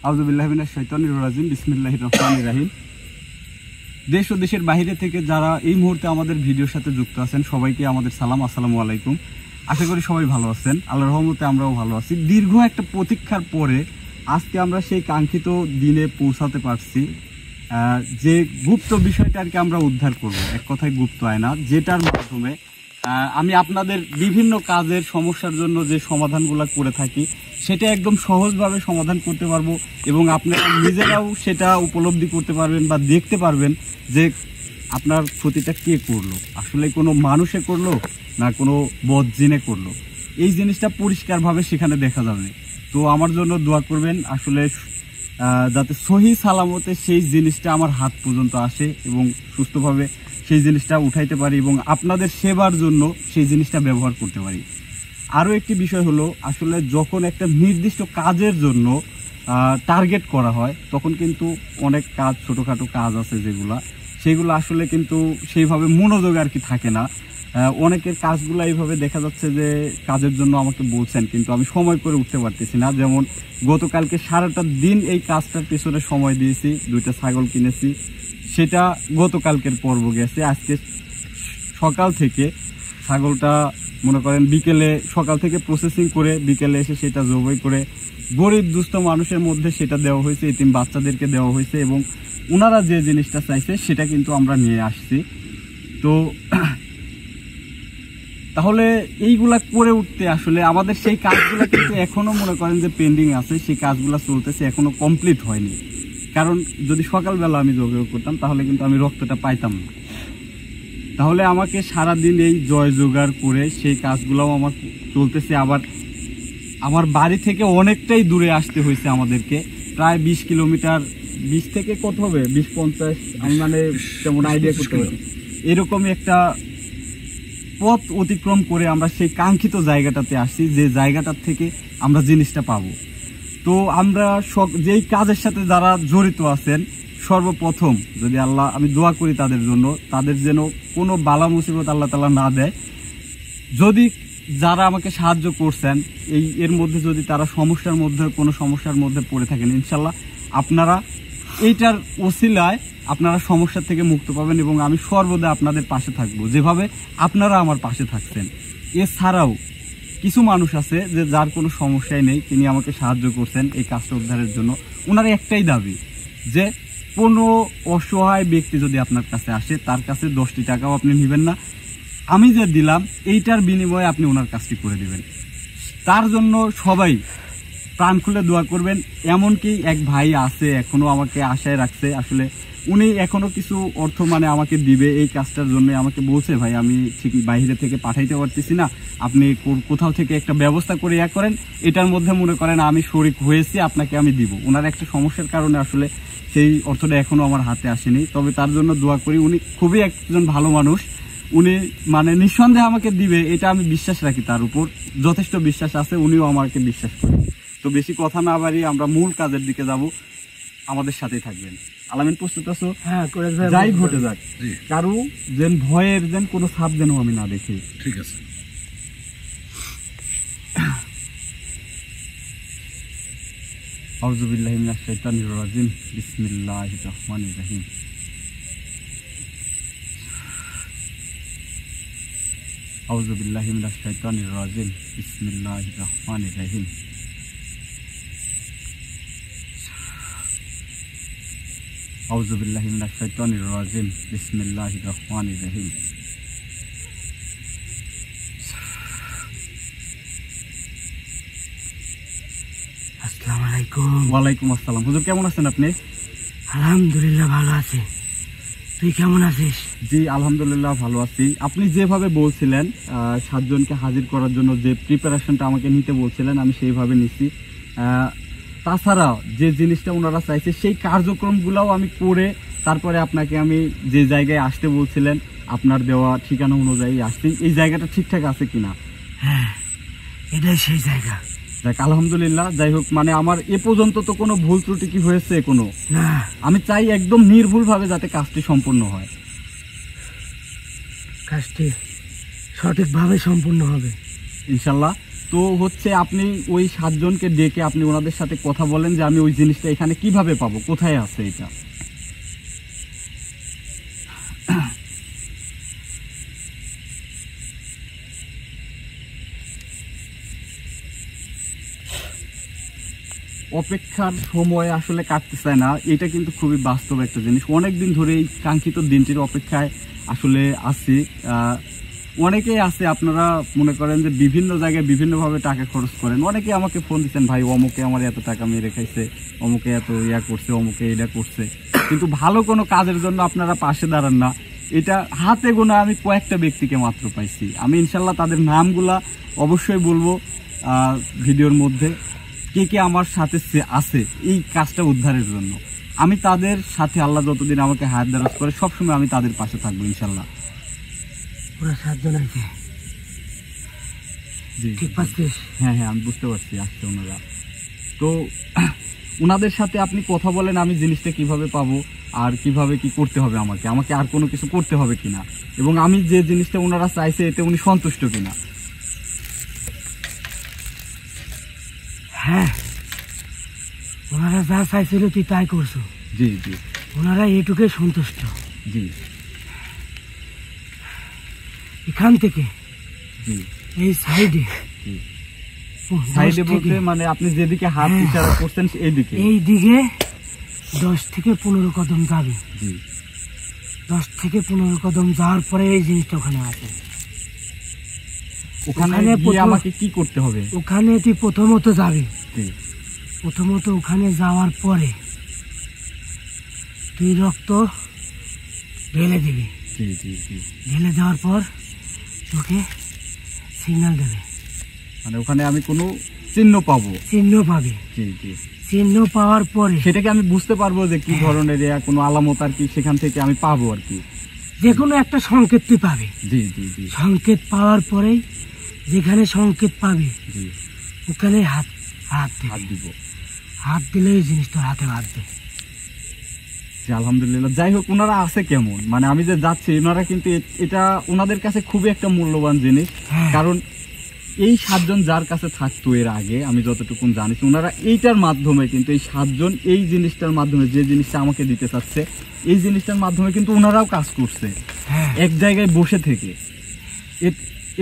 আউযুবিল্লাহি মিনাশ শাইতানির রাজিম বিসমিল্লাহির রহমানির রহিম। দেশ ও দেশের বাইরে থেকে যারা এই মুহূর্তে আমাদের ভিডিওর সাথে যুক্ত আছেন সবাইকে আমাদের সালাম, আসসালামু আলাইকুম। আশা করি সবাই ভালো আছেন, আল্লাহর রহমতে আমরাও ভালো আছি। দীর্ঘ একটা প্রতীক্ষার পরে আজকে আমরা সেই কাঙ্ক্ষিত দিনে পৌঁছাতে পারছি। যে গুপ্ত বিষয়টা আর কি আমরা উদ্ধার করব, এক কথায় গুপ্ত আয়না, যেটার মাধ্যমে আমি আপনাদের বিভিন্ন কাজের সমস্যার জন্য যে সমাধানগুলো করে থাকি সেটা একদম সহজভাবে সমাধান করতে পারবো এবং আপনারা নিজেরাও সেটা উপলব্ধি করতে পারবেন বা দেখতে পারবেন যে আপনার ক্ষতিটা কে করলো, আসলে কোনো মানুষে করলো না কোনো বদজিনে করলো। এই জিনিসটা পরিষ্কারভাবে সেখানে দেখা যাবে। তো আমার জন্য দোয়া করবেন আসলে যাতে সহি সালামতে সেই জিনিসটা আমার হাত পর্যন্ত আসে এবং সুস্থভাবে সেই জিনিসটা উঠাইতে পারি এবং আপনাদের সেবার জন্য সেই জিনিসটা ব্যবহার করতে পারি। আরও একটি বিষয় হলো, আসলে যখন একটা নির্দিষ্ট কাজের জন্য টার্গেট করা হয় তখন কিন্তু অনেক কাজ, ছোটোখাটো কাজ আছে সেগুলো আসলে কিন্তু সেইভাবে মনোযোগ আর কি থাকে না। অনেকের কাজগুলো এইভাবে দেখা যাচ্ছে যে কাজের জন্য আমাকে বলছেন কিন্তু আমি সময় করে উঠতে পারতেছি না। যেমন গতকালকে সারাটা দিন এই কাজটার পেছনে সময় দিয়েছি, 2টা ছাগল কিনেছি, সেটা গতকালকের পর্ব গেছে। আজকে সকাল থেকে ছাগলটা মনে করেন সকাল থেকে প্রসেসিং করে বিকেলে এসে সেটা জবাই করে গরিব দুস্থ মানুষের মধ্যে সেটা দেওয়া হয়েছে, এতিম বাচ্চাদেরকে দেওয়া হয়েছে এবং ওনারা যে জিনিসটা চাইছে সেটা কিন্তু আমরা নিয়ে আসছি। তো তাহলে এইগুলা করে উঠতে আসলে আমাদের সেই কাজগুলো কিন্তু এখনো মনে করেন যে পেন্ডিং আছে, সেই কাজগুলো চলতেছে, এখনো কমপ্লিট হয়নি। কারণ যদি সকালবেলা আমি যোগাযোগ করতাম তাহলে কিন্তু আমি রক্তটা পাইতাম না। তাহলে আমাকে সারাদিন এই জয় জোগাড় করে সেই কাজগুলোও আমার চলতেছে। আবার আমার বাড়ি থেকে অনেকটাই দূরে আসতে হয়েছে আমাদেরকে, প্রায় 20 কিলোমিটার, 20 থেকে কত হবে, 20-50, আমি মানে তেমন আইডিয়া করতে পারি, এরকমই একটা পথ অতিক্রম করে আমরা সেই কাঙ্ক্ষিত জায়গাটাতে আসছি, যে জায়গাটার থেকে আমরা জিনিসটা পাবো। তো আমরা যেই কাজের সাথে যারা জড়িত আছেন, সর্বপ্রথম যদি আমি দোয়া করি তাদের জন্য, তাদের যেন কোনো বালা মুসিবত আল্লাহ তাআলা না দেয়। যদি যারা আমাকে সাহায্য করছেন এর মধ্যে যদি তারা কোনো সমস্যার মধ্যে পড়ে থাকেন, ইনশাল্লাহ আপনারা এইটার ওসিলায় আপনারা সমস্যা থেকে মুক্ত পাবেন এবং আমি সর্বদা আপনাদের পাশে থাকবো, যেভাবে আপনারা আমার পাশে থাকছেন। এছাড়াও কিছু মানুষ আছে যে যার কোনো সমস্যাই নেই, তিনি আমাকে সাহায্য করছেন এই কাজটা উদ্ধারের জন্য। ওনার একটাই দাবি যে কোনো অসহায় ব্যক্তি যদি আপনার কাছে আসে তার কাছে 10টি টাকাও আপনি নেবেন না, আমি যে দিলাম এইটার বিনিময়ে আপনি ওনার কাজটি করে দিবেন। তার জন্য সবাই প্রাণ খুলে দোয়া করবেন। এমনকি এক ভাই আছে এখনো আমাকে আশায় রাখছে, আসলে উনি এখনো কিছু অর্থ আমাকে দিবে এই কাজটার জন্য। আমাকে বলছে, ভাই আমি ঠিক বাইরে থেকে পাঠাইতে পারতেছি না, আপনি কোথাও থেকে একটা ব্যবস্থা করে করেন, এটার মধ্যে মনে করেন আমি শরিক হয়েছি, আপনাকে আমি দিব। ওনার একটা সমস্যার কারণে আসলে সেই অর্থটা এখনো আমার হাতে আসেনি, তবে তার জন্য দোয়া করি। উনি খুবই একজন ভালো মানুষ, উনি নিঃসন্দেহে আমাকে দিবে, এটা আমি বিশ্বাস রাখি, তার উপর যথেষ্ট বিশ্বাস আছে, উনিও আমাকে বিশ্বাস করেন। তো বেশি কথা না বাড়িয়ে আমরা মূল কাজের দিকে যাব, আমাদের সাথেই থাকবেন। আলামিন, প্রস্তুত আছো? হ্যাঁ, যাই ঘটে যাক, কারো যেন ভয়ের কোনো ছাপ যেন আমি না দেখি। ঠিক আছে। আউযুবিল্লাহি মিনাশ শাইতানির রাজিম বিসমিল্লাহির রহমানির রহিম। আউযুবিল্লাহি মিনাশ শাইতানির রাজিম বিসমিল্লাহির রহমানির রহিম। আউযুবিল্লাহি মিনাশ শাইতানির রাজিম বিসমিল্লাহির রহমানির রহিম। আসসালামু আলাইকুম। ওয়ালাইকুম আসসালাম। হুজুর, কেমন আছেন আপনি? আলহামদুলিল্লাহ ভালো আছি, তুই কেমন আছিস? জি আলহামদুলিল্লাহ ভালো আছি। আপনি যেভাবে বলছিলেন 7 জনকে হাজির করার জন্য যে প্রিপারেশনটা আমাকে নিতে বলছিলেন, আমি সেইভাবে নিচ্ছি। তাছাড়া যে জিনিসটা ওনারা চাইছে সেই কার্যক্রমগুলোও আমি করে তারপরে আপনাকে আমি যে জায়গায় আসতে বলছিলেন আপনার দেওয়া ঠিকানা অনুযায়ী আসছি। এই জায়গাটা ঠিকঠাক আছে কিনা? হ্যাঁ, এটাই সেই জায়গা। দেখ আলহামদুলিল্লাহ। যাই হোক, আমার এ পর্যন্ত তো কোনো ভুল ত্রুটি কি হয়েছে? কোনো না। আমি চাই একদম নির্ভুলভাবে যাতে কাজটি সম্পূর্ণ হয়। কাজটি সঠিকভাবে সম্পূর্ণ হবে ইনশাল্লাহ। তো হচ্ছে আপনি ওই 7 জনকে ডেকে আপনি ওনাদের সাথে কথা বলেন যে আমি ওই জিনিসটা এখানে কিভাবে পাবো, কোথায় আছে এটা। অপেক্ষার সময় আসলে কাটতে চায় না, এটা কিন্তু খুবই বাস্তব একটা জিনিস। অনেকদিন ধরে এই কাঙ্ক্ষিত দিনটির অপেক্ষায় আসলে আছি। অনেকেই আছে, আপনারা মনে করেন যে বিভিন্ন জায়গায় বিভিন্নভাবে টাকা খরচ করেন। অনেকে আমাকে ফোন দিচ্ছেন, ভাই অমুকে আমার এত টাকা মেরে খাইছে, অমুকে এত ইয়া করছে, অমুকে এটা করছে, কিন্তু ভালো কোনো কাজের জন্য আপনারা পাশে দাঁড়ান না। এটা হাতে গোনা আমি কয়েকটা ব্যক্তিকে মাত্র পাইছি। আমি ইনশাল্লাহ তাদের নামগুলা অবশ্যই বলবো ভিডিওর মধ্যে, কে কে আমার সাথে আছে এই কাজটা উদ্ধারের জন্য। আমি তাদের সাথে, আল্লাহ যতদিন আমাকে হায়াত দারাজ করে, সবসময় আমি তাদের পাশে থাকবো ইনশাল্লাহ। ওরা 7 জন আছে, ঠিক পাচ্ছিস? হ্যাঁ হ্যাঁ, আমি বুঝতে পারছি আসছে ওনারা। তো ওনাদের সাথে আপনি কথা বলেন আমি জিনিসটা কিভাবে পাবো আর কিভাবে কি করতে হবে, আমাকে আর কোনো কিছু করতে হবে কিনা, এবং আমি যে জিনিসটা ওনারা চাইছে এতে উনি সন্তুষ্ট কিনা। হ্যাঁ, ওনারা যা চাইছিল তুই তাই করছো। জি জি, ওনারা এটুকুই সন্তুষ্ট। জি, এখান থেকে জি, এই সাইডে, সাইডে বলতে মানে আপনি যেদিকে হাত ইশারা করছেন এইদিকে, এই দিকে 10 থেকে 15 কদম যাবে। জি, 10 থেকে 15 কদম যাওয়ার পরে এই জিনিসটা ওখানে আছে। ওখানে গিয়ে আমাকে কি করতে হবে? ওখানে তুই প্রথমত যাবি। জি, প্রথমত ওখানে যাওয়ার পরে তুই রক্ত ঢেলে দিবি। জি, জি, জি, ঢেলে দেওয়ার পর তোকে সিগন্যাল দেবে, মানে ওখানে আমি কোনো চিহ্ন পাবো। চিহ্ন পাবি। জি জি, চিহ্ন পাওয়ার পরে সেটাকে আমি বুঝতে পারবো যে কি ধরনের কোনো আলামত আর কি সেখান থেকে আমি পাবো আর কি। যে কোনো একটা সংকেত তুই পাবি। জি জি জি, সংকেত পাওয়ার পরেই যেখানে সংকেত পাবি জি, ওখানে হাত দিব। হাত দিলে এই জিনিস তোর হাতে বাঁধবে। আলহামদুলিল্লাহ। যাই হোক, ওনারা আছে কেমন, মানে আমি যে যাচ্ছি ওনারা কিন্তু এটা ওনাদের কাছে খুবই একটা মূল্যবান জিনিস। কারণ এই 7 জন যার কাছে থাকতো এর আগে, আমি যতটুকু জানি, ওনারা এইটার মাধ্যমে কিন্তু এই 7 জন এই জিনিসটার মাধ্যমে, যে জিনিসটা আমাকে দিতে চাচ্ছে এই জিনিসটার মাধ্যমে কিন্তু ওনারাও কাজ করছে এক জায়গায় বসে থেকে।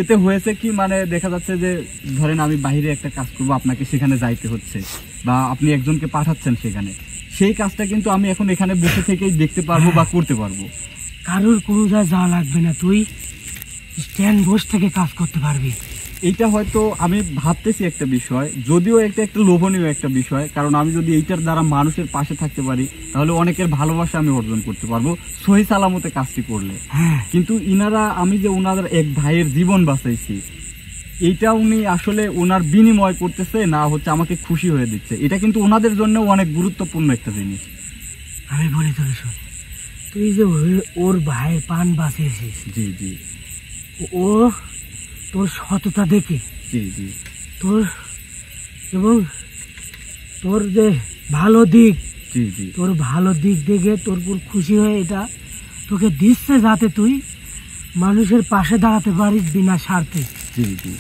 এতে হয়েছে কি, মানে দেখা যাচ্ছে যে ধরেন আমি বাইরে একটা কাজ করবো, আপনাকে সেখানে যাইতে হচ্ছে, বা আপনি একজনকে পাঠাচ্ছেন সেখানে, সেই কাজটা কিন্তু আমি এখন এখানে বসে থেকেই দেখতে পারবো বা করতে পারবো। কারোর কোনো যাওয়া লাগবে না, তুই স্ট্যান্ড বসে থেকে কাজ করতে পারবি। এইটা হয়তো আমি ভাবতেছি একটা বিষয়, যদিও একটা লোভনীয় একটা বিষয়, কারণ আমি যদি এইটার দ্বারা মানুষের পাশে থাকতে পারি তাহলে অনেকের ভালোবাসা আমি অর্জন করতে পারবো সহি সালামতে কাজটি করলে। কিন্তু ইনারা, আমি যে ওনাদের এক ভাইয়ের জীবন বাঁচাইছি, এইটা উনি আসলে ওনার বিনিময় করতেছে না হচ্ছে আমাকে খুশি হয়ে দিচ্ছে, এটা কিন্তু ওনাদের জন্য অনেক গুরুত্বপূর্ণ একটা জিনিস। আমি বলি তোর, শোন, তুই যে ওর ভাইয়ের প্রাণ বাঁচিয়েছিস, জি জি, ও তোর সততা দেখে, জি জি, তোর এবং তোর যে ভালো দিক, জি জি, তোর ভালো দিক দেখে তোর উপর খুশি হয়ে এটা তোকে দিচ্ছে যাতে তুই মানুষের পাশে দাঁড়াতে পারিস বিনা স্বার্থে। জি জি,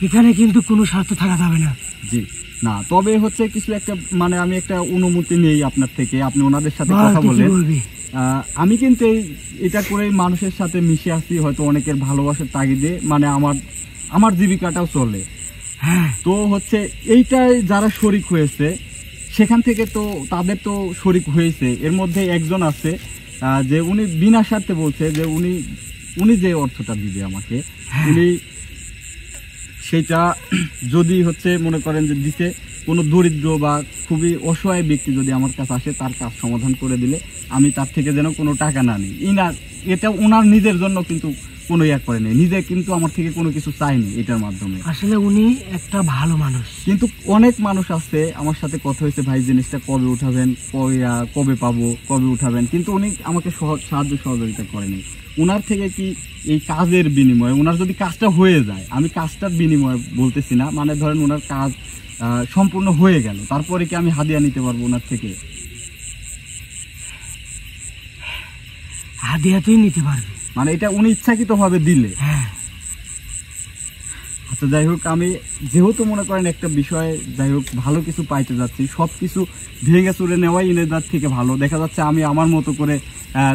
এখানে কিন্তু কোনো স্বার্থ থাকা যাবে না। জি না, তবে হচ্ছে কিছু একটা, মানে আমি একটা অনুমতি নেই আপনার থেকে, আপনি ওনাদের সাথে কথা বলেন। আমি কিন্তু এটা করে মানুষের সাথে মিশে আসছি, হয়তো অনেকের ভালোবাসার তাগিদে, মানে আমার জীবিকাটাও চলে। তো হচ্ছে এইটাই যারা শরিক হয়েছে সেখান থেকে তো তাদের তো শরিক হয়েছে, এর মধ্যে একজন আছে যে উনি বিনা স্বার্থে বলছে যে উনি যে অর্থটা দিবে আমাকে, উনি সেটা যদি হচ্ছে মনে করেন যে দিতে কোনো দরিদ্র বা খুবই অসহায় ব্যক্তি যদি আমার কাছে আসে, তার কাজ সমাধান করে দিলে আমি তার থেকে যেন কোনো টাকা না নিই। এটা ওনার নিজের জন্য কিন্তু কোনো ইয়া করে নেই, নিজে কিন্তু আমার থেকে কোনো কিছু চাইনি এটার মাধ্যমে। আসলে উনি একটা ভালো মানুষ। কিন্তু অনেক মানুষ আছে, আমার সাথে কথা হয়েছে, ভাই জিনিসটা কবে উঠাবেন, কবে পাবো, কবে উঠাবেন, কিন্তু উনি আমাকে সাহায্য সহযোগিতা করেনি। ওনার থেকে কি এই কাজের বিনিময়ে, ওনার যদি কাজটা হয়ে যায়, আমি কাজটার বিনিময়ে বলতেছি না, মানে ধরেন ওনার কাজ সম্পূর্ণ হয়ে গেল, তারপরে কি আমি হাদিয়া নিতে পারবো ওনার থেকে? হাদিয়া তুই নিতে পারবি, মানে এটা উনি ইচ্ছাকৃত ভাবে দিলে। আচ্ছা যাই হোক, আমি যেহেতু মনে করেন একটা বিষয় যাই হোক ভালো কিছু পাইতে যাচ্ছি, সব কিছু ভেঙে চুরে নেওয়াই ইনেদার থেকে ভালো। দেখা যাচ্ছে আমি আমার মতো করে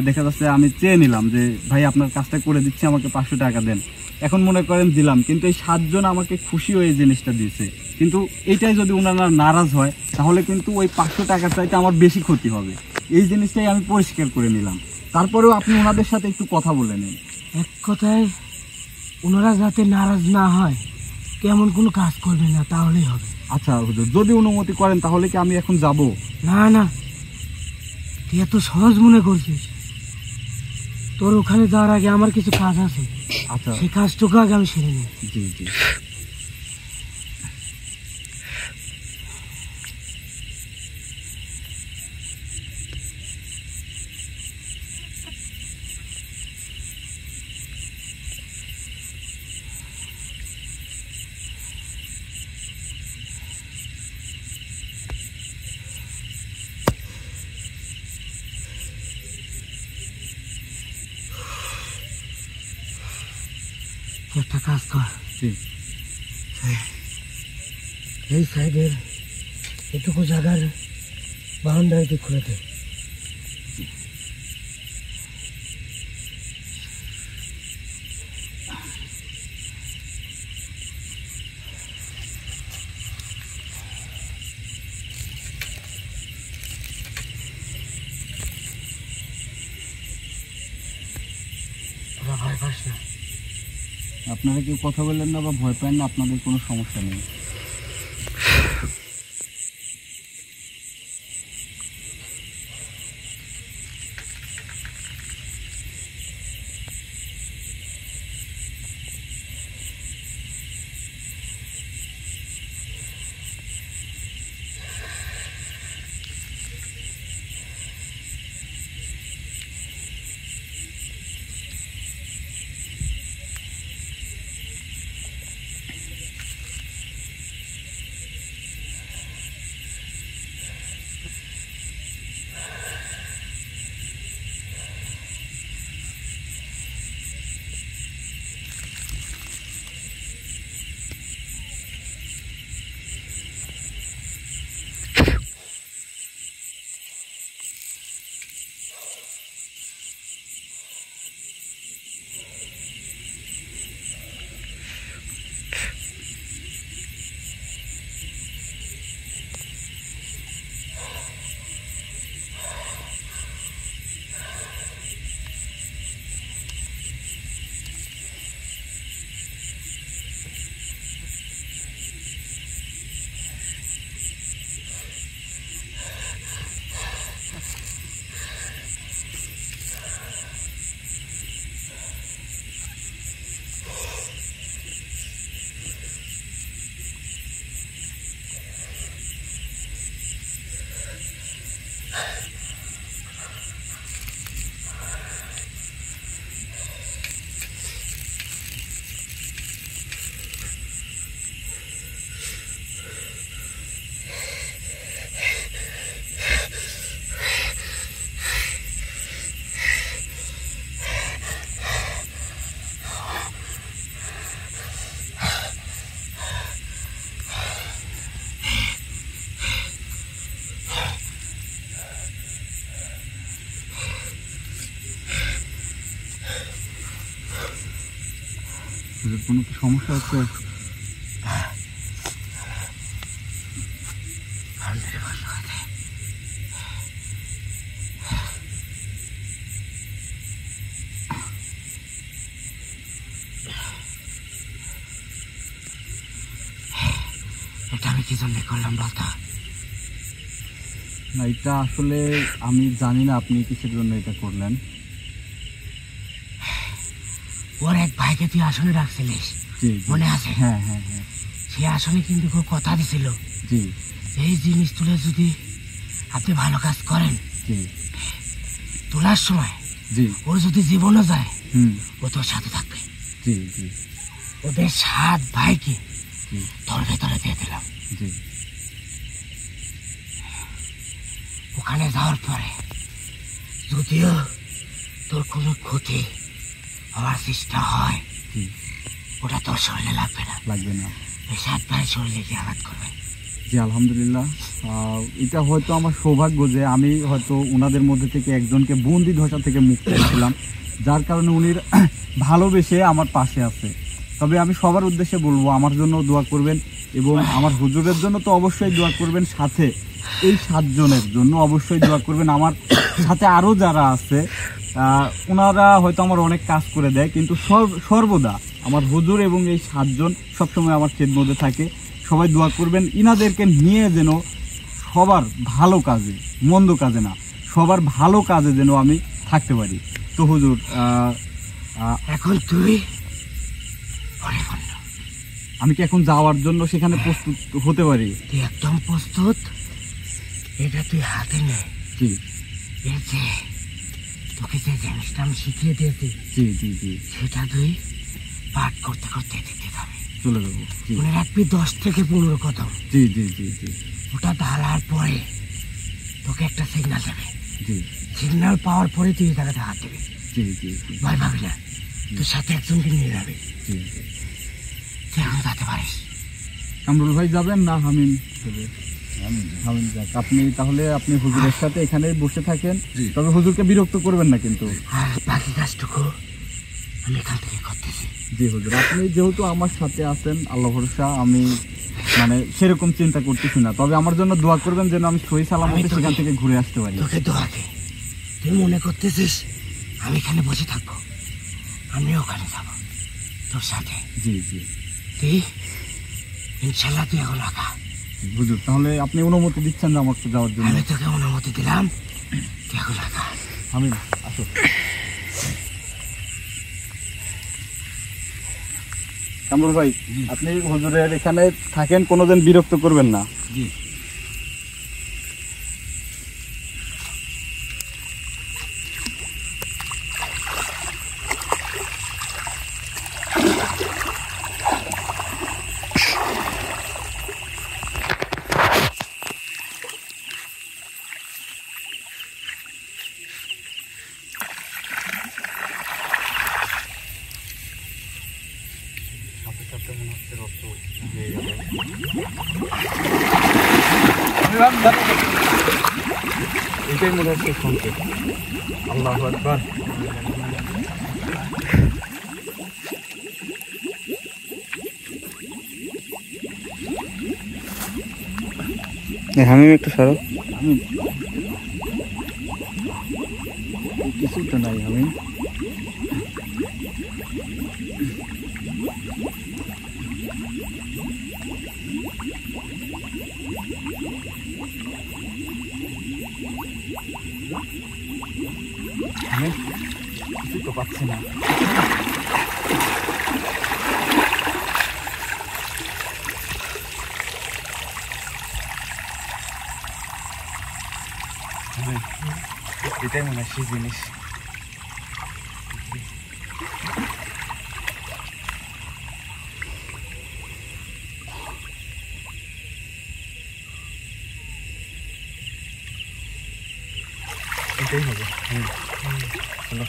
দেখা যাচ্ছে আমি চেয়ে নিলাম যে ভাই আপনার কাজটা করে দিচ্ছি, আমাকে 500 টাকা দেন। এখন মনে করেন দিলাম, কিন্তু এই 7 জন আমাকে খুশি হয়ে এই জিনিসটা দিয়েছে, কিন্তু এইটাই যদি ওনারা নারাজ হয় তাহলে কিন্তু ওই 500 টাকার চাইতে আমার বেশি ক্ষতি হবে। এই জিনিসটাই আমি পরিষ্কার করে নিলাম। তারপরেও আপনি ওনাদের সাথে একটু কথা বলে নিন। এক কথায় ওনারা যাতে নারাজ না হয়, তেমন কোনো কাজ করবে না, তাহলেই হবে। আচ্ছা হুজুর, যদি অনুমতি করেন তাহলে কি আমি এখন যাব? না না, তুই এত সহজ মনে করছিস? তোর ওখানে যাওয়ার আগে আমার কিছু কাজ আছে, আচ্ছা সেই কাজটুকু আগে আমি সেরে নিই। জি জি। একটা কাজ কর, জি এই সাইডের এটুকু জায়গার বাউন্ডারিটি খুলে দে। তোরা ভয় পাস না। আপনারা কেউ কথা বললেন না বা ভয় পান না, আপনাদের কোনো সমস্যা নেই। কোনো কি সমস্যা হচ্ছে? এটা আমি কি জন্য করলাম বলতো? না, এটা আসলে আমি জানি না আপনি কিসের জন্য এটা করলেন। ওর এক ভাইকে তুই আসনে রাখছিলিস, জি মনে আছে? হ্যাঁ হ্যাঁ হ্যাঁ। সে আসনে কিন্তু খুব কথা দিছিল, জি এই জিনিস তুলে যদি আপনি ভালো কাজ করেন, জি তোলার সময় জি ওর যদি জীবনও যায়, ও তোর সাথে থাকবে। জি জি ওদের 7 ভাইকে জি তোর ভেতরে দিয়ে দিলাম। জি ওখানে যাওয়ার পরে যদিও তোর কোনো ক্ষতি হওয়ার চেষ্টা হয়, জি ওটা তোর শরীরে লাগবে না। লাগবে না? এই 7 ভাই শরীরে কি আঘাত করবে? জি আলহামদুলিল্লাহ, এটা হয়তো আমার সৌভাগ্য যে আমি হয়তো ওনাদের মধ্যে থেকে একজনকে বন্দি দশা থেকে মুক্ত করেছিলাম, যার কারণে উনি ভালোবেসে আমার পাশে আছে। তবে আমি সবার উদ্দেশ্যে বলবো আমার জন্য দোয়া করবেন এবং আমার হুজুরের জন্য তো অবশ্যই দোয়া করবেন, সাথে এই 7 জনের জন্য অবশ্যই দোয়া করবেন। আমার সাথে আরও যারা আছে ওনারা হয়তো আমার অনেক কাজ করে দেয়, কিন্তু সর্বদা আমার হুজুর এবং এই 7 জন সবসময় আমার খেদমতে থাকে। সবাই দোয়া করবেন ইনাদেরকে নিয়ে, যেন সবার ভালো কাজে, মন্দ কাজে না, সবার ভালো কাজে যেন আমি থাকতে পারি। তো হুজুর এখন তুই আমি কি এখন যাওয়ার জন্য সেখানে প্রস্তুত হতে পারি? তুই একদম প্রস্তুত। এটা তুই হাতে নে। জি। এই যে তোকে যে জিনিসটা আমি শিখিয়ে দিয়েছি, জি জি জি, সেটা তুই পাঠ করতে করতে দিতে যাবে। চলে যাবো। জি মনে রাখবি 10 থেকে 15 কদম। জি জি জি জি। ওটা ঢালার পরে তোকে একটা সিগন্যাল দেবে। জি। সিগন্যাল পাওয়ার পরে তুই এই জায়গাতে হাত দিবি। জি জি জি। ভয় পাবি না, তোর সাথে একজনকে নিয়ে যাবে। জি জি। তুই এখন যেতে পারিস। কামরুল ভাই যাবেন না হামিম যাবে? হামিম যাক। আপনি তাহলে আপনি হুজুরের সাথে এখানে বসে থাকেন, তবে হুজুরকে বিরক্ত করবেন না কিন্তু। আর বাকি কাজটুকু আমি এখান থেকে করতেছি। জি হুজুর, আপনি যেহেতু আমার সাথে আছেন, আল্লাহ ভরসা আমি মানে সেরকম চিন্তা করতেছি না, তবে আমার জন্য দোয়া করবেন যেন আমি সহি সালামতে সেখান থেকে ঘুরে আসতে পারি। তোকে দোয়াকে তুই মনে করতেছিস আমি এখানে বসে থাকবো? আমি ওখানে যাব তোর সাথে। জি জি। তুই ইনশাল্লাহ তুই এখন আগা। হুজুর তাহলে আপনি অনুমতি দিচ্ছেন না আমাকে যাওয়ার জন্য? আমি তোকে অনুমতি দিলাম, তুই এখন আগা। হামিম আসো। কামরুল ভাই আপনি হুজুরের এখানে থাকেন, কোনোদিন বিরক্ত করবেন না। জি। এটাই মনে হচ্ছে সংকেত। আল্লাহু আকবার। হামিম একটু সরো। আমি কিছুই তো নাই। আমি কিছুই তো পাচ্ছি না। এটাই মনে হয় সেই জিনিস। এটাই হবে। চলো।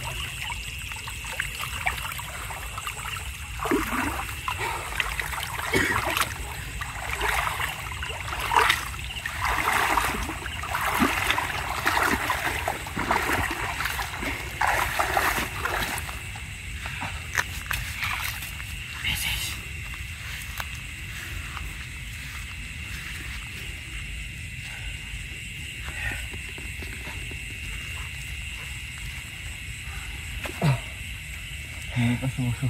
পাশে বসো।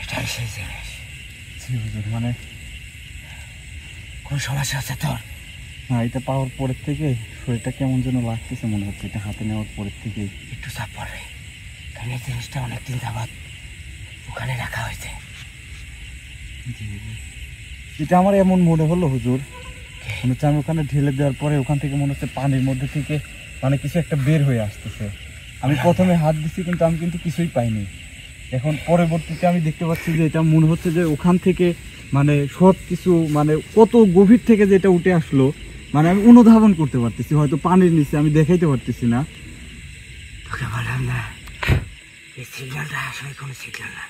এটাই সেই জিনিস। মানে কোন সমস্যা আছে তোর? না, এটা পাওয়ার পরের থেকে শরীরটা কেমন যেন লাগতেছে মনে হচ্ছে, এটা হাতে নেওয়ার পরের থেকে। একটু চাপ পড়বে, কারণ এই জিনিসটা অনেকদিন যাবৎ ওখানে রাখা হয়েছে। এটা আমার এমন মনে হলো হুজুর, মনে হচ্ছে আমি ওখানে ঢেলে দেওয়ার পরে ওখান থেকে মনে হচ্ছে পানির মধ্যে থেকে মানে কিছু একটা বের হয়ে আসতেছে। আমি প্রথমে হাত দিচ্ছি কিন্তু আমি কিন্তু কিছুই পাইনি। এখন পরবর্তীতে আমি দেখতে পাচ্ছি যে এটা মনে হচ্ছে যে ওখান থেকে মানে সব কিছু মানে কত গভীর থেকে যেটা উঠে আসলো, মানে আমি অনুধাবন করতে পারতেছি, হয়তো পানির নিচে আমি দেখাইতে পারতেছি না। তোকে বললাম না এই সিগন্যালটা আসলে কোনো সিগন্যাল না,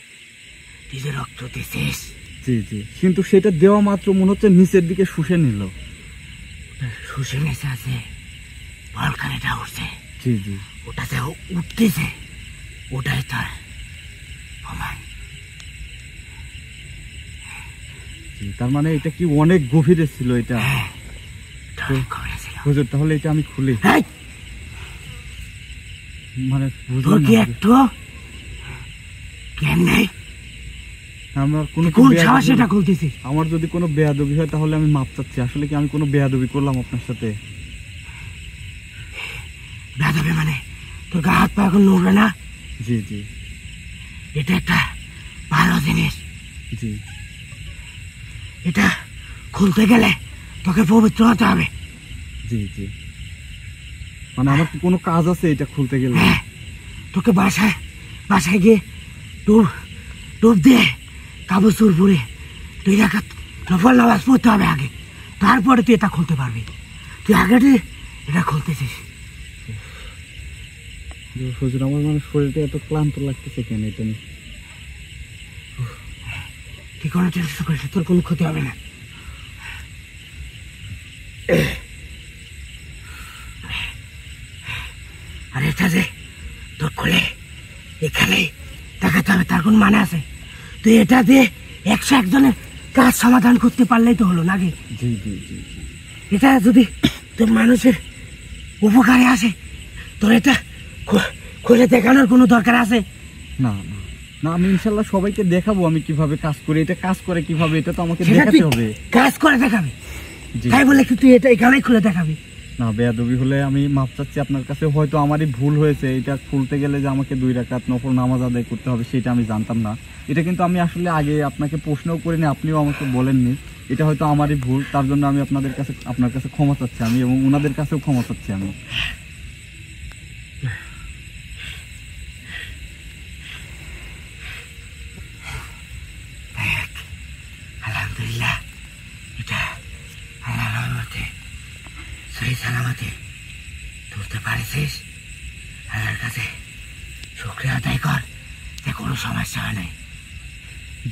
তুই যে রক্ত দিছিস। জি জি, কিন্তু সেটা দেওয়া মাত্র মনে হচ্ছে নিচের দিকে শুষে নিল। শুষে নিচে আছে, ভলকানিটা উঠছে। জি জি, ওটা যে উঠতেছে ওটাই তার প্রমাণ। জি, তার মানে এটা কি অনেক গভীরে ছিল এটা? হ্যাঁ, এটা অনেক গভীরে ছিল। হুজুর তাহলে এটা আমি খুলি? এই, মানে তোর কি বুঝলাম না। একটু জ্ঞান নেই? আমার কোনো কোন বেয়াদবি- সাহসে এটা খুলতেছিস? আমার যদি কোনো বেয়াদবি হয় তাহলে আমি মাপ চাচ্ছি। আসলে কি আমি কোনো বেয়াদবি করলাম আপনার সাথে? বেয়াদবি মানে তোর গা হাত পা এখন নড়বে না? জি জি এটা একটা ভালো জিনিস। জি, এটা খুলতে গেলে তোকে পবিত্র হতে হবে। জি জি, মানে আমার কি কোনো কাজ আছে এটা খুলতে গেলে? হ্যাঁ, তোকে বাসায় গিয়ে ডুব ডুব দিয়ে কাবুসুর পরে 2 রাকাত নফল নামাজ পড়তে হবে আগে, তারপরে তুই এটা খুলতে পারবি। তুই আগে এটা খুলতেছিস। হুজুর আমার মানে শরীরটা এত ক্লান্ত লাগতেছে কেন এটা নিয়ে? তুই কোনো টেনশন করিস না, তোর কোনো ক্ষতি হবে না। আর এটা যে তোর খুলে এখানে দেখাতে হবে তার কোন মানে আছে? তুই এটা দিয়ে 101 জনের কাজ সমাধান করতে পারলেই তো হলো নাকি? জি জি জি জি, এটা যদি তোর মানুষের উপকারে আসে, তোর এটা খুলে দেখানোর কোনো দরকার আছে? না না না, আমি ইনশাল্লাহ সবাইকে দেখাবো আমি কিভাবে কাজ করি, এটা কাজ করে কিভাবে, এটা তো আমাকে সেটা দেখাতে তুই হবে। কাজ করে দেখাবি, জি, তাই বলে কি তুই এটা এখানেই খুলে দেখাবি? না বেয়াদবি হলে আমি মাপ চাচ্ছি আপনার কাছে। হয়তো আমারই ভুল হয়েছে, এটা খুলতে গেলে যে আমাকে 2 রাকাত নফল নামাজ আদায় করতে হবে সেটা আমি জানতাম না। এটা কিন্তু আমি আসলে আগে আপনাকে প্রশ্নও করিনি, আপনিও আমাকে বলেননি। এটা হয়তো আমারই ভুল, তার জন্য আমি আপনার কাছে ক্ষমা চাচ্ছি আমি, এবং ওনাদের কাছেও ক্ষমা চাচ্ছি আমি। আলহামদুলিল্লাহ, এটা আল্লাহর রহমতে সহি সালামতে তুলতে পারছিস। আল্লাহর কাছে শুকরিয়া আদায় কর যে কোনো সমস্যা হয় নাই।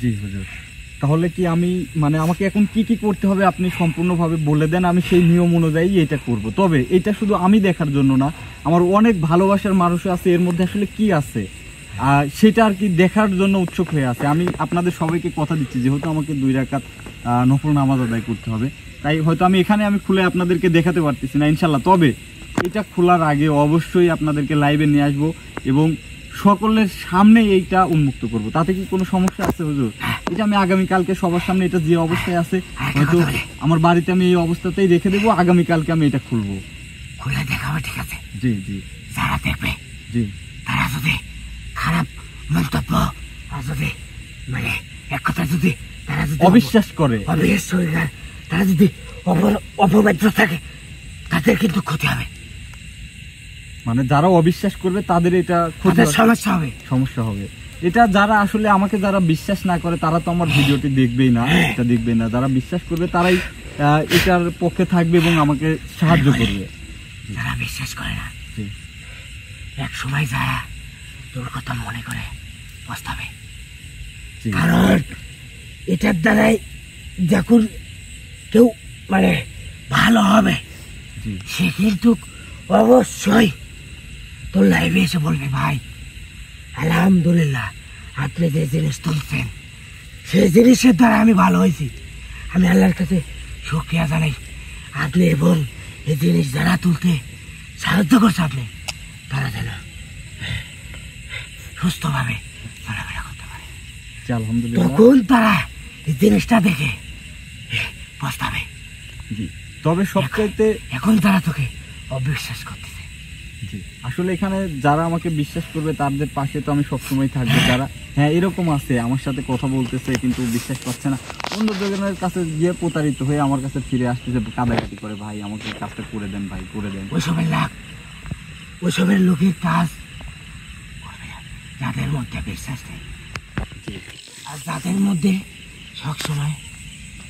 জি হুজুর, তাহলে কি আমি মানে আমাকে এখন কি কি করতে হবে আপনি সম্পূর্ণভাবে বলে দেন, আমি সেই নিয়ম অনুযায়ী এটা করব। তবে এটা শুধু আমি দেখার জন্য না, আমার অনেক ভালোবাসার মানুষ আছে এর মধ্যে, আসলে কি আছে সেটা আর কি দেখার জন্য উৎসুক হয়ে আছে। আমি আপনাদের সবাইকে কথা দিচ্ছি, যেহেতু আমাকে 2 রাকাত নফল নামাজ আদায় করতে হবে, তাই হয়তো আমি এখানে খুলে আপনাদেরকে দেখাতে পারতেছি না ইনশাল্লাহ। তবে এটা খোলার আগে অবশ্যই আপনাদেরকে লাইভে নিয়ে আসবো এবং সকলের সামনে এইটা উন্মুক্ত করব। তাতে কি কোনো সমস্যা আছে হুজুর? এটা আমি আগামীকালকে সবার সামনে এটা যে অবস্থায় আছে হয়তো আমার বাড়িতে আমি এই অবস্থাতেই রেখে দেবো, আগামীকালকে আমি এটা খুলবো। খুলে দেখাবে, ঠিক আছে? জি জি, যারা দেখবে জি, তারা যদি খারাপ মন্তব্য আর যদি মানে এক কথা যদি তারা যদি অবিশ্বাস করে, অবিশ্বাস করে, তারা যদি অপবিত্র থাকে তাদের কিন্তু ক্ষতি হবে, মানে যারা অবিশ্বাস করবে তাদের এটা তাদের সমস্যা হবে। সমস্যা হবে। এটা যারা আসলে আমাকে যারা বিশ্বাস না করে তারা তো আমার ভিডিওটি দেখবেই না, এটা দেখবেই না। যারা বিশ্বাস করবে তারাই এটার পক্ষে থাকবে এবং আমাকে সাহায্য করবে। যারা বিশ্বাস করে না জি, এক সময় যারা তোর কথা মনে করে পস্তাবে, জি, কারণ এটার দ্বারাই যখন কেউ মানে ভালো হবে জি, সে কিন্তু অবশ্যই তোর লাইভে এসে বলবে, ভাই আলহামদুলিল্লাহ আপনি যে জিনিস তুলছেন সেই জিনিসের দ্বারা আমি ভালো হয়েছি, আমি আল্লাহর কাছে শুকরিয়া জানাই। আপনি এবং এই জিনিস যারা তুলতে সাহায্য করছে আপনি, তারা যেন সুস্থভাবে চলাফেরা করতে পারে। জি, আলহামদুলিল্লাহ। তখন তারা এই জিনিসটা দেখে পস্তাবে। জি, তবে সবচাইতে এখন তারা তোকে অবিশ্বাস করতেছে। জি, আসলে এখানে যারা আমাকে বিশ্বাস করবে তাদের পাশে তো আমি সবসময় থাকবো। যারা হ্যাঁ এরকম আছে আমার সাথে কথা বলতেছে কিন্তু বিশ্বাস পাচ্ছে না, অন্য জনের কাছে গিয়ে প্রতারিত হয়ে আমার কাছে ফিরে আসতেছে কাদাকাটি করে, ভাই আমাকে এই কাজটা করে দেন, ভাই করে দেন। ওইসবের লোকের কাজ করবে না যাদের মধ্যে বিশ্বাস নেই, আর যাদের মধ্যে সবসময়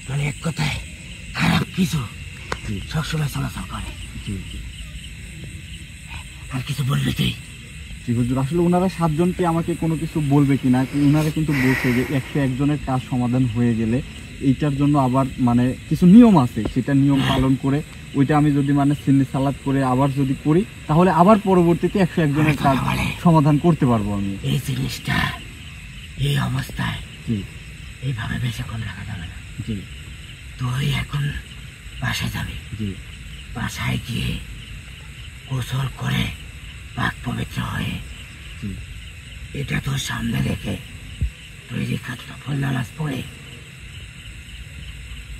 মানে এক কথায় খারাপ কিছু জি। সবসময় চলাচল করে। জি জি আর কিছু বলবি তুই? জি হুজুর, আসলে ওনারা 7 জনকে আমাকে কোনো কিছু বলবে কিনা, ওনারা কিন্তু বলছে যে 101 জনের কাজ সমাধান হয়ে গেলে এইটার জন্য আবার মানে কিছু নিয়ম আছে, সেটা নিয়ম পালন করে ওইটা আমি যদি মানে সিন্নি সালাদ করে আবার যদি করি তাহলে আবার পরবর্তীতে 101 জনের কাজ সমাধান করতে পারবো আমি। এই জিনিসটা এই অবস্থায় জি এইভাবে বেশিক্ষণ রাখা যাবে না। জি তুই এখন বাসায় যাবি, জি বাসায় গিয়ে গোসল করে পাক পবিত্র হয়ে জি এটা তোর সামনে রেখে তৈরি খাতটা ফল নামাজ পড়ে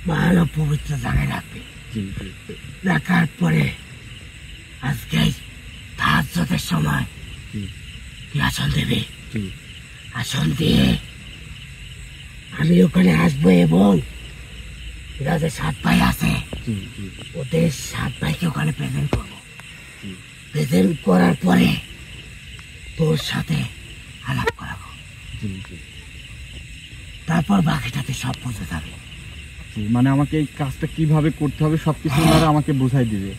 ভালো পবিত্র জায়গায় রাখবি। জি জি রাখার পরে আজকে তাহাজ্জুদের সময় জি তুই আসন দিবি। জি আসন দিয়ে আমি ওখানে আসবো এবং এরা যে 7 ভাই আছে জি জি ওদের 7 ভাইকে ওখানে প্রেজেন্ট করবো। জি প্রেজেন্ট করার পরে তোর সাথে আলাপ করাবো, জি জি তারপর বাকিটাতে সব বুঝে যাবে। জি, মানে আমাকে এই কাজটা কিভাবে করতে হবে সবকিছু ওনারা আমাকে বোঝাই দিবে।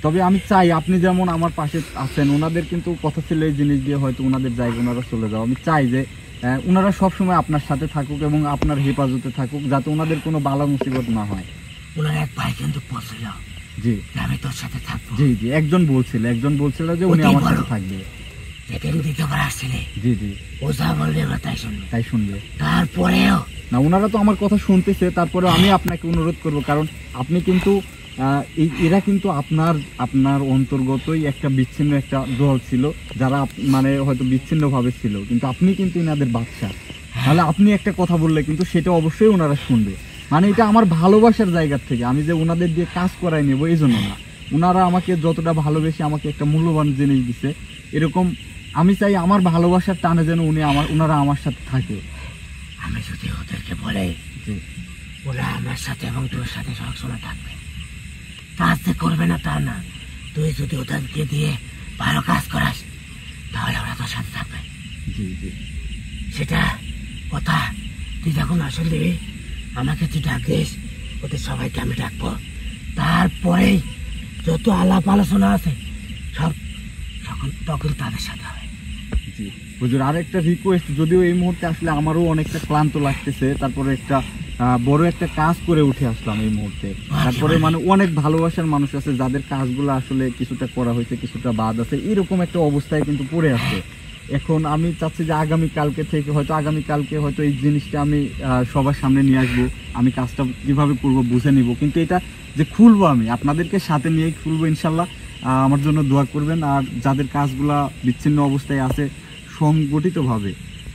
তবে আমি চাই আপনি যেমন আমার পাশে আছেন, ওনাদের কিন্তু কথা ছিল এই জিনিস দিয়ে হয়তো ওনাদের জায়গা ওনারা চলে যাও, আমি চাই যে ওনারা সবসময় আপনার সাথে থাকুক এবং আপনার হেফাজতে থাকুক, যাতে ওনাদের কোনো বালা মুসিবত না হয়। ওনার এক ভাই কিন্তু বলছিল জি যে আমি তোর সাথে থাকবো। জি জি একজন বলছিল যে উনি ওটাই আমার সাথে বলো। থাকবে। যেদিন দ্বিতীয়বার আসছিলে জি জি ও যা বলবে এবার তাই শুনবে। তাই শুনবে তারপরেও না, ওনারা তো আমার কথা শুনতেছে, তারপরে আমি আপনাকে অনুরোধ করব, কারণ আপনি কিন্তু এরা কিন্তু আপনার অন্তর্গতই একটা বিচ্ছিন্ন একটা দল ছিল, যারা মানে হয়তো বিচ্ছিন্ন ভাবে ছিল, কিন্তু আপনি কিন্তু এনাদের বাদশা। তাহলে আপনি একটা কথা বললে কিন্তু সেটা অবশ্যই ওনারা শুনবে। মানে এটা আমার ভালোবাসার জায়গা থেকে, আমি যে ওনাদের দিয়ে কাজ করাই নেবো এই জন্য না, ওনারা আমাকে যতটা ভালোবেসে আমাকে একটা মূল্যবান জিনিস দিছে, এরকম আমি চাই আমার ভালোবাসার টানে যেন ওনারা আমার সাথে থাকে। আমি যদি ওদেরকে বলে জি ওরা আমার সাথে এবং তোর সাথে সবসময় থাকবে, কাজ যে করবে না তা না, তুই যদি ওদেরকে দিয়ে ভালো কাজ করাস তাহলে ওরা তোর সাথে থাকবে। জি জি সেটা কথা তুই যখন আসল দিবি আমাকে তুই ডাকিস, ওদের সবাইকে আমি ডাকবো, তারপরেই যত আলাপ আলোচনা আছে সব তখন তাদের সাথে হবে। জি হুজুর, আর একটা রিকোয়েস্ট, যদিও এই মুহূর্তে আসলে আমারও অনেকটা ক্লান্ত লাগতেছে, তারপরে একটা বড় একটা কাজ করে উঠে আসলাম এই মুহূর্তে, তারপরে মানে অনেক ভালোবাসার মানুষ আছে যাদের কাজগুলো আসলে কিছুটা করা হয়েছে কিছুটা বাদ আছে, এরকম একটা অবস্থায় কিন্তু পড়ে আছে। এখন আমি চাচ্ছি যে আগামীকালকে হয়তো এই জিনিসটা আমি সবার সামনে নিয়ে আসবো, আমি কাজটা কিভাবে করব বুঝে নিব, কিন্তু এটা যে খুলবো আমি আপনাদেরকে সাথে নিয়েই খুলবো ইনশাল্লাহ। আমার জন্য দোয়া করবেন, আর যাদের কাজগুলা বিচ্ছিন্ন অবস্থায় আছে সংগঠিতভাবে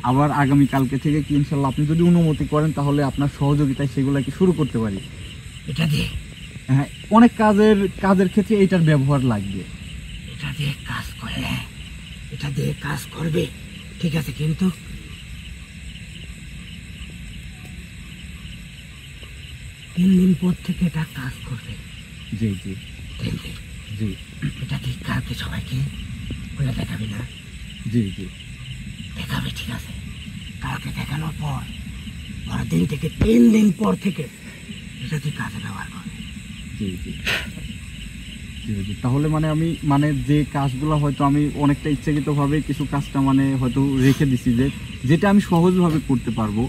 আবার আগামীকালকে থেকে কি ইনশাল্লাহ আপনি যদি অনুমতি করেন তাহলে আপনার সহযোগিতায় সেগুলোকে শুরু করতে পারি। এটা দিয়ে হ্যাঁ, অনেক কাজের ক্ষেত্রে এটার ব্যবহার লাগবে। এটা দিয়ে কাজ করলে এটা দিয়ে কাজ করবে ঠিক আছে, কিন্তু 3 দিন পর থেকে এটা কাজ করবে। জি জি 3 দিন জি এটা ঠিক কালকে সবাইকে বলে দেখাবি না? জি জি দেখাবে ঠিক আছে, কালকে দেখানোর পর পরের দিন থেকে 3 দিন পর থেকে এটা তুই কাজে ব্যবহার করবি। জি জি জি জি তাহলে মানে আমি মানে যে কাজগুলো হয়তো আমি অনেকটা ইচ্ছাকৃতভাবে কিছু কাজটা মানে হয়তো রেখে দিছি, যেটা আমি সহজভাবে করতে পারবো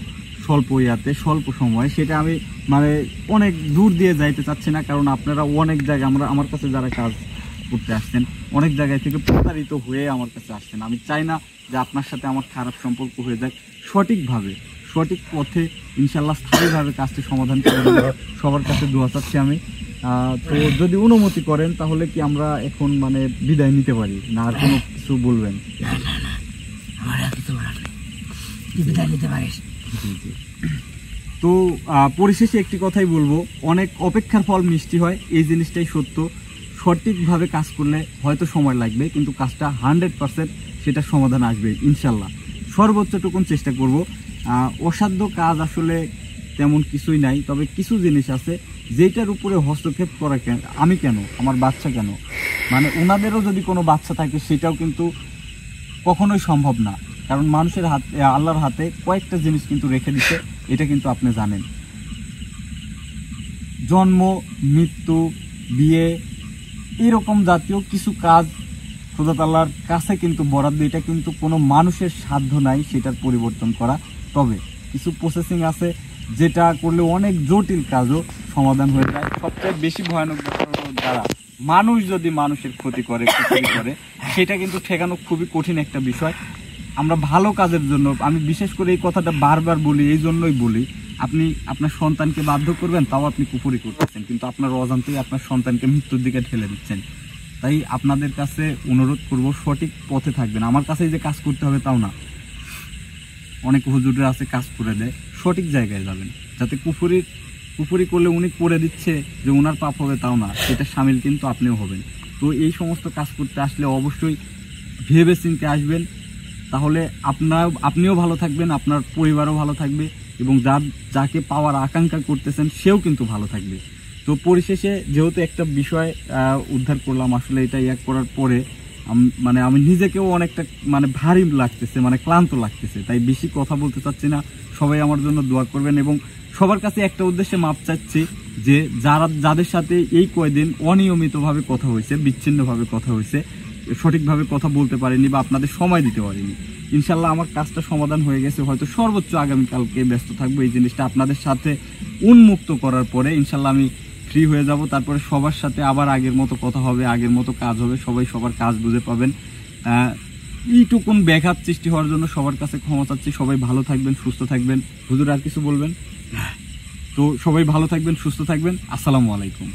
স্বল্প সময়ে, সেটা আমি মানে অনেক দূর দিয়ে যাইতে চাচ্ছি না, কারণ আপনারা অনেক জায়গায় আমার কাছে যারা কাজ করতে আসছেন অনেক জায়গায় থেকে প্রতারিত হয়ে আমার কাছে আসছেন। আমি চাই না যে আপনার সাথে আমার খারাপ সম্পর্ক হয়ে যায়, সঠিক পথে ইনশাল্লাহ স্থায়ীভাবে কাজটি সমাধান করে দেব। সবার কাছে দোয়া চাচ্ছি আমি। তো যদি অনুমতি করেন তাহলে কি আমরা এখন মানে বিদায় নিতে পারি, না আর কোনো কিছু বলবেন? না না না, আমার আর কিছু বলার নেই, তুই বিদায় নিতে পারিস। জি জি তো পরিশেষে একটি কথাই বলবো, অনেক অপেক্ষার ফল মিষ্টি হয়, এই জিনিসটাই সত্য। সঠিকভাবে কাজ করলে হয়তো সময় লাগবে, কিন্তু কাজটা 100% সেটা সমাধান আসবে ইনশাল্লাহ। সর্বোচ্চটুকুন চেষ্টা করব। অসাধ্য কাজ আসলে তেমন কিছুই নাই, তবে কিছু জিনিস আছে যেটার উপরে হস্তক্ষেপ করা আমি কেন, আমার বাচ্চা কেন, মানে ওনাদেরও যদি কোনো বাচ্চা থাকে সেটাও কিন্তু কখনোই সম্ভব না, কারণ মানুষের হাতে আল্লাহর হাতে কয়েকটা জিনিস কিন্তু রেখে দিচ্ছে, এটা কিন্তু আপনি জানেন। জন্ম, মৃত্যু, বিয়ে এরকম জাতীয় কিছু কাজ খোদা তাআলার কাছে কিন্তু বরাদ্দ। এটা কিন্তু কোনো মানুষের সাধ্য নাই সেটার পরিবর্তন করা। তবে কিছু প্রসেসিং আছে যেটা করলে অনেক জটিল কাজও সমাধান হয়ে যায়। সবচেয়ে বেশি ভয়ানক ব্যাপার হলো যারা মানুষ যদি মানুষের ক্ষতি করে সেটা কিন্তু ঠেকানো খুবই কঠিন একটা বিষয়। আমরা ভালো কাজের জন্য, আমি বিশেষ করে এই কথাটা বারবার বলি, এই জন্যই বলি, আপনি আপনার সন্তানকে বাধ্য করবেন তাও আপনি কুফরি করতেছেন, কিন্তু আপনার অজান্তেই আপনার সন্তানকে মৃত্যুর দিকে ঠেলে দিচ্ছেন। তাই আপনাদের কাছে অনুরোধ করব সঠিক পথে থাকবেন। আমার কাছে যে কাজ করতে হবে তাও না, অনেক হুজুররা আছে কাজ করে দেয়, সঠিক জায়গায় যাবেন, যাতে কুফরি করলে উনি করে দিচ্ছে যে ওনার পাপ হবে তাও না, সেটা শামিল কিন্তু আপনিও হবেন। তো এই সমস্ত কাজ করতে আসলে অবশ্যই ভেবে চিন্তে আসবেন, তাহলে আপনিও ভালো থাকবেন, আপনার পরিবারও ভালো থাকবে, এবং যাকে পাওয়ার আকাঙ্ক্ষা করতেছেন সেও কিন্তু ভালো থাকবে। তো পরিশেষে যেহেতু একটা বিষয় উদ্ধার করলাম, আসলে এটা করার পরে আমি নিজেকেও অনেকটা ভারী লাগতেছে, ক্লান্ত লাগতেছে, তাই বেশি কথা বলতে চাচ্ছি না। সবাই আমার জন্য দোয়া করবেন, এবং সবার কাছে একটা উদ্দেশ্যে মাপ চাচ্ছি যে যাদের সাথে এই কয়দিন অনিয়মিতভাবে কথা হয়েছে, বিচ্ছিন্নভাবে কথা হয়েছে, সঠিকভাবে কথা বলতে পারিনি বা আপনাদের সময় দিতে পারিনি, ইনশাল্লাহ আমার কাজটা সমাধান হয়ে গেছে। হয়তো সর্বোচ্চ আগামীকালকে ব্যস্ত থাকবো এই জিনিসটা আপনাদের সাথে উন্মুক্ত করার পরে ইনশাল্লাহ আমি ফ্রি হয়ে যাব। তারপরে সবার সাথে আবার আগের মতো কথা হবে, আগের মতো কাজ হবে, সবাই সবার কাজ বুঝে পাবেন। এইটুকুন ব্যাঘাত সৃষ্টি হওয়ার জন্য সবার কাছে ক্ষমা চাচ্ছি। সবাই ভালো থাকবেন, সুস্থ থাকবেন। হুজুর আর কিছু বলবেন? তো সবাই ভালো থাকবেন, সুস্থ থাকবেন। আসসালামু আলাইকুম।